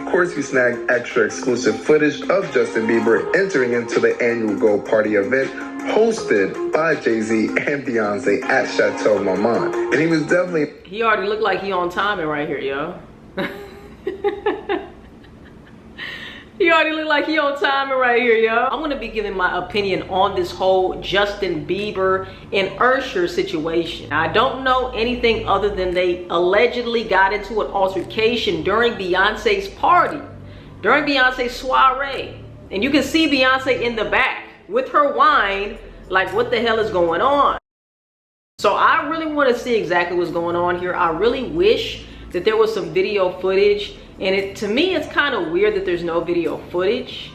course, we snagged extra exclusive footage of Justin Bieber entering into the annual Go Party event hosted by Jay-Z and Beyonce at Chateau Marmont. And he was definitely... He already looked like he on timing right here, yo. He already look like he on timing right here, yo. I'm gonna be giving my opinion on this whole Justin Bieber and Usher situation. I don't know anything other than they allegedly got into an altercation during Beyonce's party, during Beyonce's soiree. And you can see Beyonce in the back with her wine, like what the hell is going on? So I really want to see exactly what's going on here. I really wish that there was some video footage. And to me, it's kind of weird that there's no video footage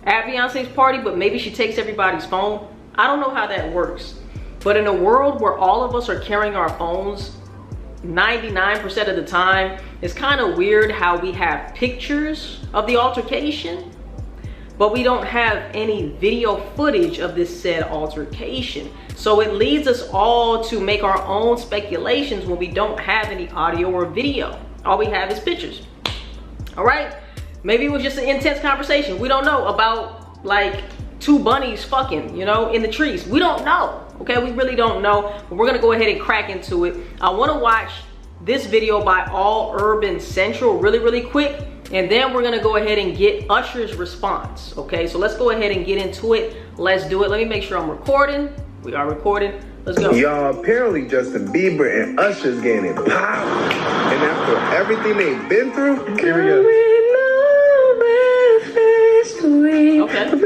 at Beyonce's party, but maybe she takes everybody's phone. I don't know how that works. But in a world where all of us are carrying our phones 99% of the time, it's kind of weird how we have pictures of the altercation, but we don't have any video footage of this said altercation. So it leads us all to make our own speculations when we don't have any audio or video. All we have is pictures. All right, maybe it was just an intense conversation. We don't know about like two bunnies fucking, you know, in the trees. We don't know, okay? We really don't know, but we're gonna go ahead and crack into it. I wanna watch this video by All Urban Central really quick, and then we're gonna go ahead and get Usher's response, okay? So let's go ahead and get into it. Let's do it. Let me make sure I'm recording. We are recording. Let's go. Y'all, apparently Justin Bieber and Usher's getting it power. And after everything they've been through, here we go. Okay.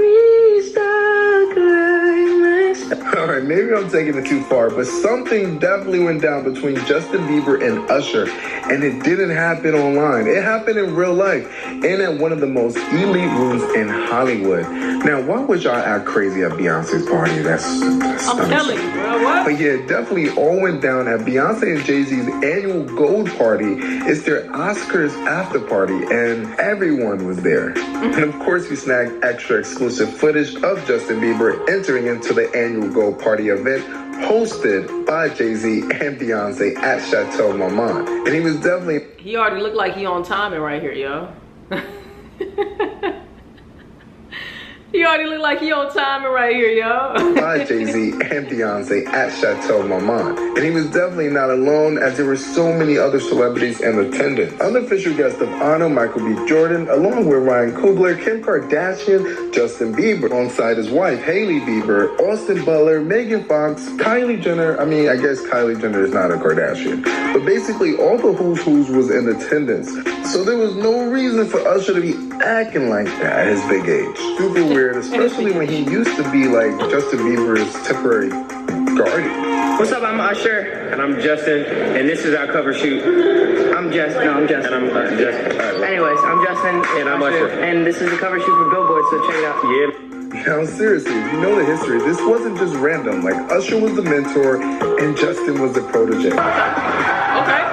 Alright, maybe I'm taking it too far, but something definitely went down between Justin Bieber and Usher, and it didn't happen online. It happened in real life, and at one of the most elite rooms in Hollywood. Now, why would y'all act crazy at Beyonce's party? That's I'm telling you, bro, what? But yeah, it definitely all went down at Beyonce and Jay-Z's annual Gold Party. It's their Oscars after party, and everyone was there. And of course, we snagged extra exclusive footage of Justin Bieber entering into the annual Gold Party event hosted by Jay-Z and Beyonce at Chateau Marmont. And he was definitely... He already looked like he on timing right here, yo. He already look like he on timing right here, yo. By Jay-Z and Beyonce at Chateau Marmont. And he was definitely not alone, as there were so many other celebrities in attendance. Unofficial guest of honor, Michael B. Jordan, along with Ryan Coogler, Kim Kardashian, Justin Bieber, alongside his wife, Hailey Bieber, Austin Butler, Megan Fox, Kylie Jenner. I mean, I guess Kylie Jenner is not a Kardashian. But basically, all the who's who's was in attendance. So there was no reason for Usher to be acting like that at his big age. Super weird, especially when he used to be like Justin Bieber's temporary guardian. What's up, I'm Usher. And I'm Justin, and this is our cover shoot. I'm Justin. No, I'm Justin. And I'm Justin. Right. Anyways, I'm Justin. And I'm Usher. And this is the cover shoot for Billboard, so check it out. Yeah. Now seriously, if you know the history, this wasn't just random. Like, Usher was the mentor and Justin was the protege. Okay.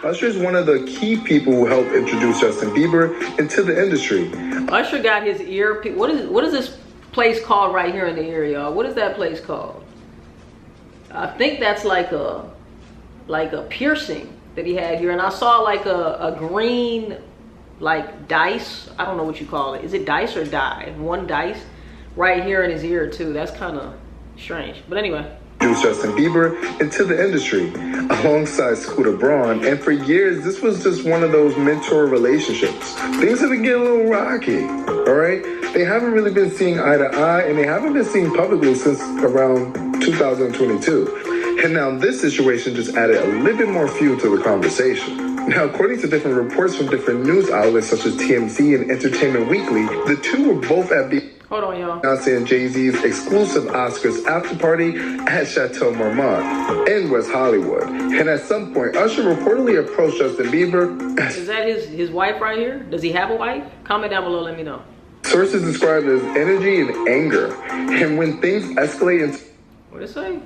Usher is one of the key people who helped introduce Justin Bieber into the industry. Usher got his ear. What is this place called right here in the ear, y'all? What is that place called? I think that's like a piercing that he had here, and I saw like a green like dice. I don't know what you call it. Is it dice or dye? One dice right here in his ear too. That's kind of strange. But anyway. Justin Bieber into the industry alongside Scooter Braun, and for years this was just one of those mentor relationships. Things have been getting a little rocky, all right? They haven't really been seeing eye to eye, and they haven't been seen publicly since around 2022. And now this situation just added a little bit more fuel to the conversation. Now, according to different reports from different news outlets such as TMZ and Entertainment Weekly, the two were both at Hold on, y'all. Beyonce and Jay-Z's exclusive Oscars after party at Chateau Marmont in West Hollywood. And at some point, Usher reportedly approached Justin Bieber. Is that his wife right here? Does he have a wife? Comment down below, let me know. Sources described as energy and anger. And when things escalate into... What did it say?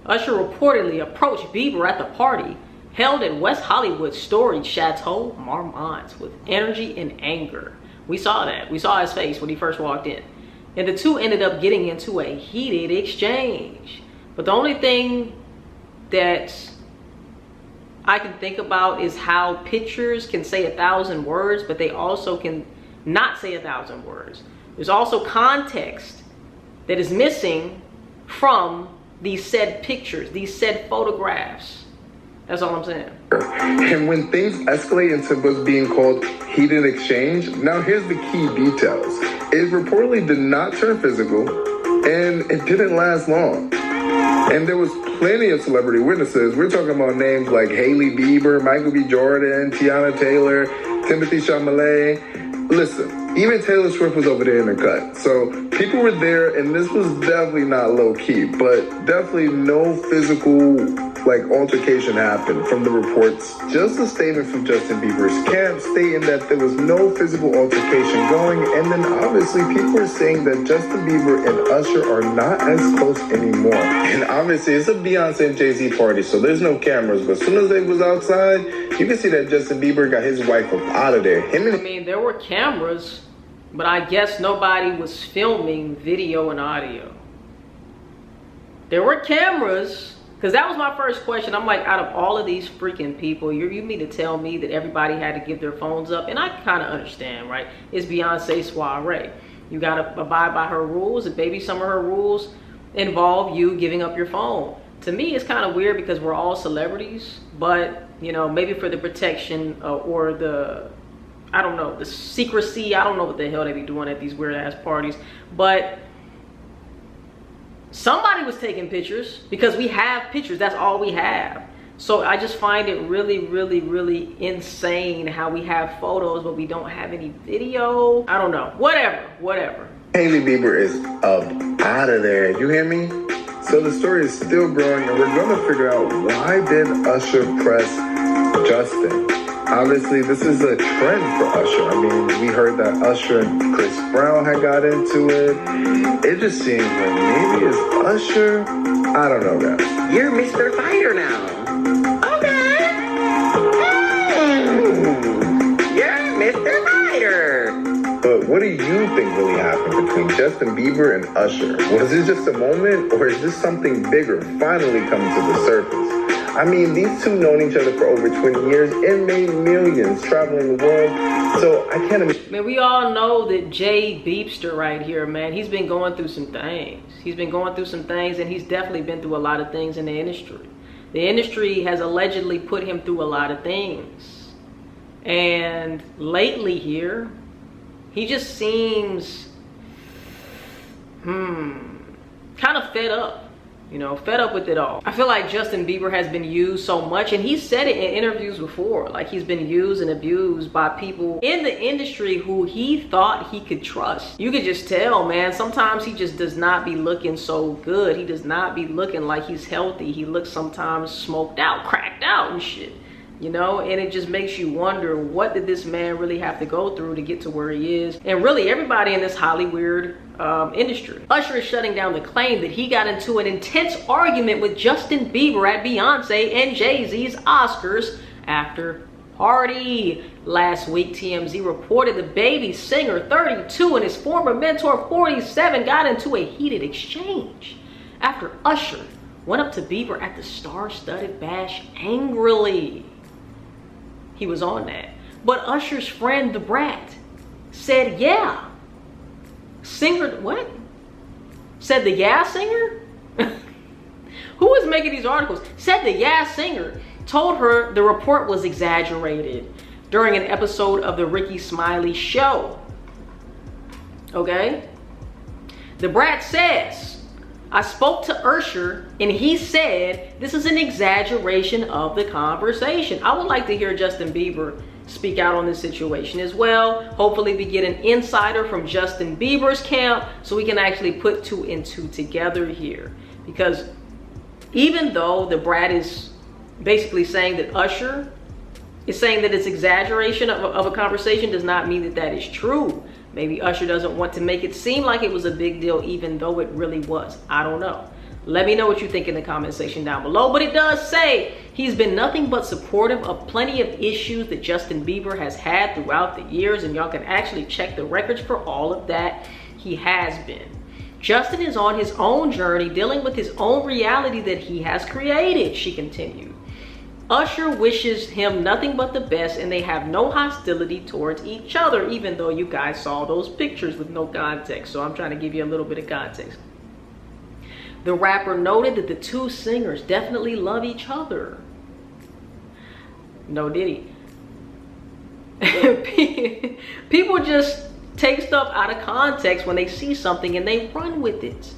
Usher reportedly approached Bieber at the party held in West Hollywood's storied Chateau Marmont with energy and anger. We saw that. We saw his face when he first walked in. And the two ended up getting into a heated exchange. But the only thing that I can think about is how pictures can say 1,000 words, but they also can not say 1,000 words. There's also context that is missing from these said pictures, these said photographs. That's all I'm saying. And when things escalate into what's being called heated exchange, now here's the key details. It reportedly did not turn physical, and it didn't last long. And there was plenty of celebrity witnesses. We're talking about names like Hailey Bieber, Michael B. Jordan, Tiana Taylor, Timothy Chalamet. Listen, even Taylor Swift was over there in the cut. So people were there, and this was definitely not low key, but definitely no physical altercation happened from the reports. Just a statement from Justin Bieber's camp stating that there was no physical altercation going, and then obviously people are saying that Justin Bieber and Usher are not as close anymore. And obviously it's a Beyonce and Jay-Z party, so there's no cameras, but as soon as they was outside, you can see that Justin Bieber got his wife up out of there. I mean, there were cameras, but I guess nobody was filming video and audio. There were cameras. Because that was my first question. I'm like, out of all of these freaking people, you mean to tell me that everybody had to give their phones up? And I kind of understand, right? It's Beyonce's soiree. You got to abide by her rules, and maybe some of her rules involve you giving up your phone. To me, it's kind of weird because we're all celebrities, but, you know, maybe for the protection or the, I don't know, the secrecy. I don't know what the hell they be doing at these weird ass parties, but somebody was taking pictures because we have pictures. That's all we have. So I just find it really, really, really insane how we have photos, but we don't have any video. I don't know. Whatever. Hailey Bieber is up out of there. You hear me? So the story is still growing, and we're going to figure out, why did Usher press Justin? Obviously, this is a trend for Usher. I mean, we heard that Usher and Chris Brown had got into it. It just seems like maybe it's Usher. I don't know, guys. You're Mr. Fighter now. Okay. You're Mr. Fighter. But what do you think really happened between Justin Bieber and Usher? Was it just a moment, or is this something bigger finally coming to the surface? I mean, these two known each other for over 20 years and made millions traveling the world. So I can't imagine. Man, we all know that Jay Beepster right here, man, he's been going through some things. He's been going through some things, and he's definitely been through a lot of things in the industry. The industry has allegedly put him through a lot of things. And lately here, he just seems, kind of fed up. You know, fed up with it all. I feel like Justin Bieber has been used so much, and he said it in interviews before, like he's been used and abused by people in the industry who he thought he could trust. You could just tell, man, sometimes he just does not be looking so good. He does not be looking like he's healthy. He looks sometimes smoked out, cracked out and shit. You know, and it just makes you wonder, what did this man really have to go through to get to where he is? And really everybody in this highly weird industry. Usher is shutting down the claim that he got into an intense argument with Justin Bieber at Beyonce and Jay-Z's Oscars after party. Last week, TMZ reported the baby singer, 32, and his former mentor, 47, got into a heated exchange after Usher went up to Bieber at the star-studded bash angrily. He was on that. But Usher's friend, The Brat, said, yeah. Singer, what? Said the Yeah singer? Who is making these articles? Said the Yeah singer told her the report was exaggerated during an episode of the Ricky Smiley show. Okay? The Brat says, I spoke to Usher and he said this is an exaggeration of the conversation. I would like to hear Justin Bieber speak out on this situation as well. Hopefully we get an insider from Justin Bieber's camp so we can actually put 2 and 2 together here. Because even though the Brat is basically saying that Usher is saying that it's exaggeration of a conversation, does not mean that that is true. Maybe Usher doesn't want to make it seem like it was a big deal, even though it really was. I don't know. Let me know what you think in the comment section down below. But it does say He's been nothing but supportive of plenty of issues that Justin Bieber has had throughout the years, and y'all can actually check the records for all of that. He has been. Justin is on his own journey, dealing with his own reality that he has created, she continued. Usher wishes him nothing but the best, and they have no hostility towards each other, even though you guys saw those pictures with no context. So I'm trying to give you a little bit of context. The rapper noted that the two singers definitely love each other. No, did he? People just take stuff out of context when they see something and they run with it.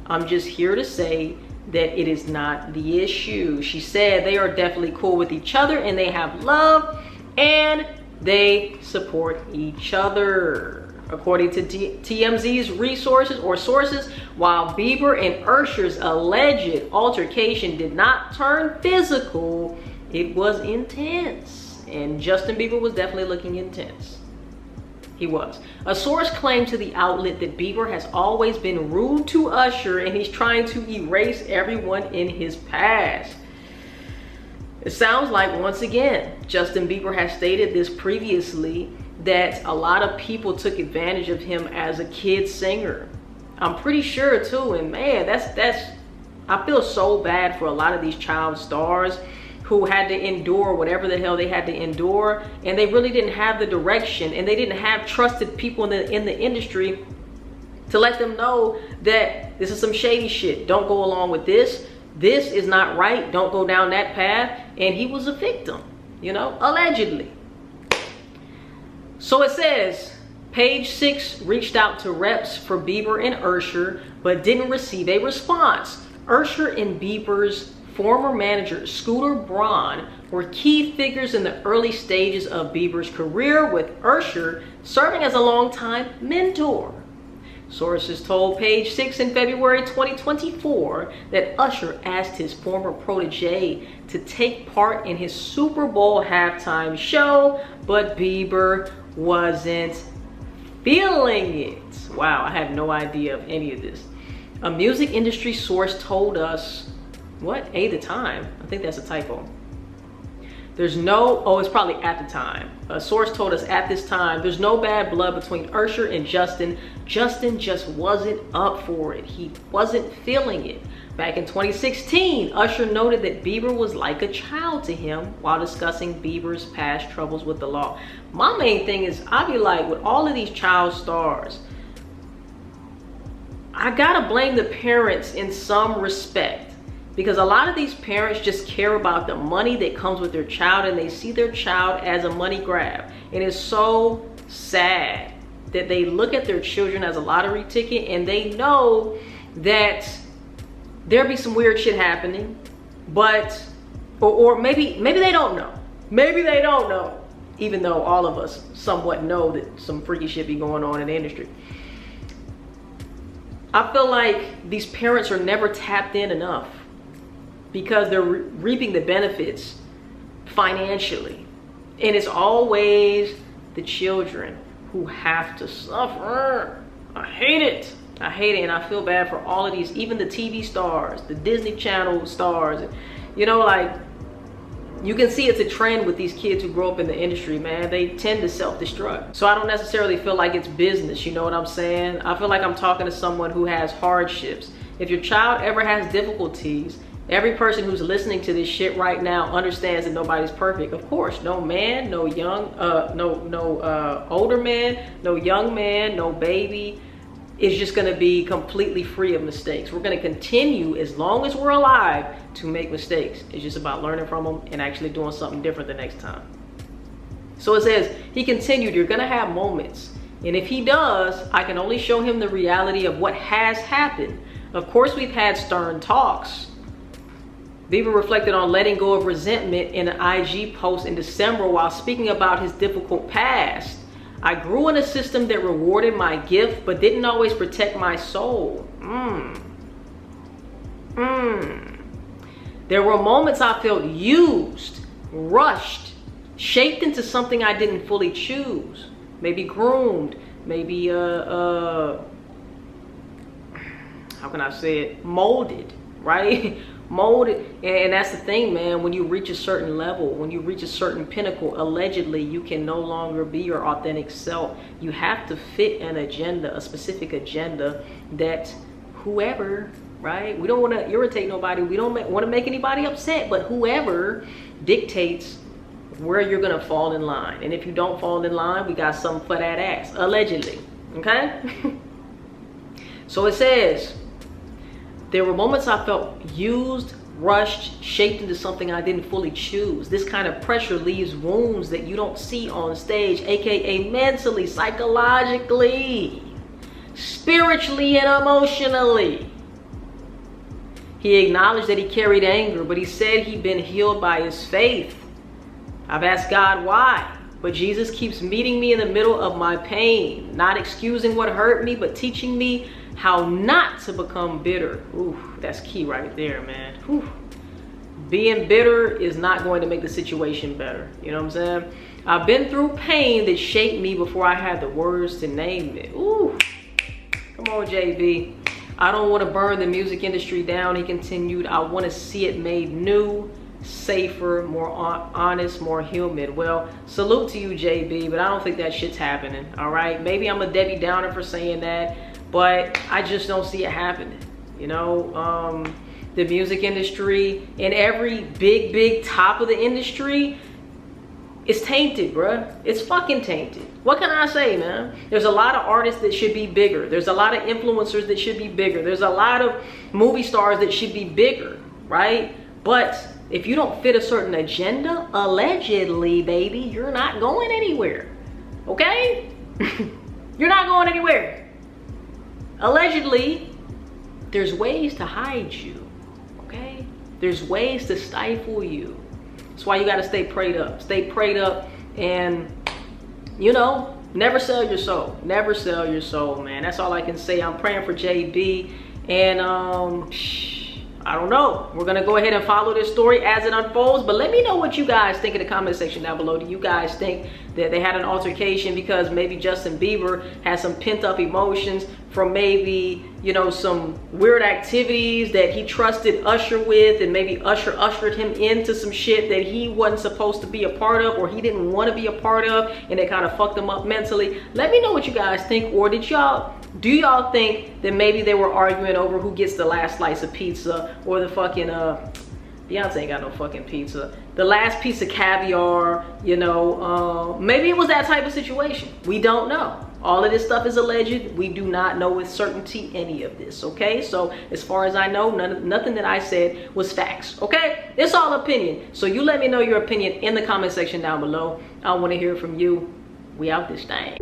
I'm just here to say that it is not the issue. She said they are definitely cool with each other and they have love and they support each other. According to TMZ's resources or sources, while Bieber and Usher's alleged altercation did not turn physical, it was intense. And Justin Bieber was definitely looking intense. He was. A source claimed to the outlet that Bieber has always been rude to Usher and he's trying to erase everyone in his past. It sounds like, once again, Justin Bieber has stated this previously, that a lot of people took advantage of him as a kid singer. I'm pretty sure too, and man, that's I feel so bad for a lot of these child stars who had to endure whatever the hell they had to endure, and they really didn't have the direction, and they didn't have trusted people in the industry to let them know that this is some shady shit. Don't go along with this. This is not right. Don't go down that path. And he was a victim, you know, allegedly. So it says, Page 6 reached out to reps for Bieber and Usher, but didn't receive a response. Usher and Bieber's former manager, Scooter Braun, were key figures in the early stages of Bieber's career, with Usher serving as a longtime mentor. Sources told Page 6 in February 2024 that Usher asked his former protege to take part in his Super Bowl halftime show, but Bieber wasn't feeling it. Wow, I had no idea of any of this. A music industry source told us, what? The time? I think that's a typo. There's no, oh, it's probably at the time. A source told us at this time, there's no bad blood between Usher and Justin. Justin just wasn't up for it. He wasn't feeling it. Back in 2016, Usher noted that Bieber was like a child to him while discussing Bieber's past troubles with the law. My main thing is, I be like, with all of these child stars, I gotta blame the parents in some respect. Because a lot of these parents just care about the money that comes with their child, and they see their child as a money grab. And it's so sad that they look at their children as a lottery ticket, and they know that there'll be some weird shit happening, but, or maybe they don't know. Maybe they don't know, even though all of us somewhat know that some freaky shit be going on in the industry. I feel like these parents are never tapped in enough, because they're reaping the benefits financially. And it's always the children who have to suffer. I hate it. I hate it, and I feel bad for all of these, even the TV stars, the Disney Channel stars. You know, like, you can see it's a trend with these kids who grow up in the industry, man. They tend to self-destruct. So I don't necessarily feel like it's business, you know what I'm saying? I feel like I'm talking to someone who has hardships. If your child ever has difficulties, every person who's listening to this shit right now understands that nobody's perfect. Of course, no man, no young, older man, no young man, no baby is just gonna be completely free of mistakes. We're gonna continue, as long as we're alive, to make mistakes. It's just about learning from them and actually doing something different the next time. So it says, he continued, you're gonna have moments. And if he does, I can only show him the reality of what has happened. Of course, we've had stern talks. Bieber reflected on letting go of resentment in an IG post in December while speaking about his difficult past. I grew in a system that rewarded my gift but didn't always protect my soul. There were moments I felt used, rushed, shaped into something I didn't fully choose. Maybe groomed, maybe, how can I say it? Molded, right? molded. And that's the thing, man. When you reach a certain level, when you reach a certain pinnacle, allegedly, you can no longer be your authentic self. You have to fit an agenda, a specific agenda that whoever, right? We don't want to irritate nobody. We don't want to make anybody upset, but whoever dictates where you're going to fall in line. And if you don't fall in line, we got something for that ass, allegedly. Okay? So it says, there were moments I felt used, rushed, shaped into something I didn't fully choose. This kind of pressure leaves wounds that you don't see on stage, aka mentally, psychologically, spiritually, and emotionally. He acknowledged that he carried anger, but he said he'd been healed by his faith. I've asked God why, but Jesus keeps meeting me in the middle of my pain, not excusing what hurt me, but teaching me how not to become bitter. Ooh, that's key right there, man. Ooh. Being bitter is not going to make the situation better. You know what I'm saying? I've been through pain that shaped me before I had the words to name it. Ooh, come on, JB. I don't want to burn the music industry down, he continued. I want to see it made new, safer, more honest, more human. Well, salute to you, JB, but I don't think that shit's happening. All right, maybe I'm a Debbie Downer for saying that, but I just don't see it happening. You know, the music industry and every big top of the industry is tainted, bruh. It's fucking tainted. What can I say, man? There's a lot of artists that should be bigger. There's a lot of influencers that should be bigger. There's a lot of movie stars that should be bigger, right? But if you don't fit a certain agenda, allegedly, baby, you're not going anywhere, okay? You're not going anywhere. Allegedly, there's ways to hide you, okay? There's ways to stifle you. That's why you gotta stay prayed up. Stay prayed up and, you know, never sell your soul. Never sell your soul, man. That's all I can say. I'm praying for JB and I don't know. We're gonna go ahead and follow this story as it unfolds, but let me know what you guys think in the comment section down below. Do you guys think that they had an altercation because maybe Justin Bieber had some pent up emotions from maybe, you know, some weird activities that he trusted Usher with, and maybe Usher ushered him into some shit that he wasn't supposed to be a part of, or he didn't want to be a part of, and it kind of fucked him up mentally? Let me know what you guys think. Or do y'all think that maybe they were arguing over who gets the last slice of pizza, or the fucking Beyonce ain't got no fucking pizza, the last piece of caviar, you know? Maybe it was that type of situation. We don't know. All of this stuff is alleged. We do not know with certainty any of this, okay? So as far as I know, nothing that I said was facts, okay? It's all opinion. So you let me know your opinion in the comment section down below. I want to hear from you. We out this thing.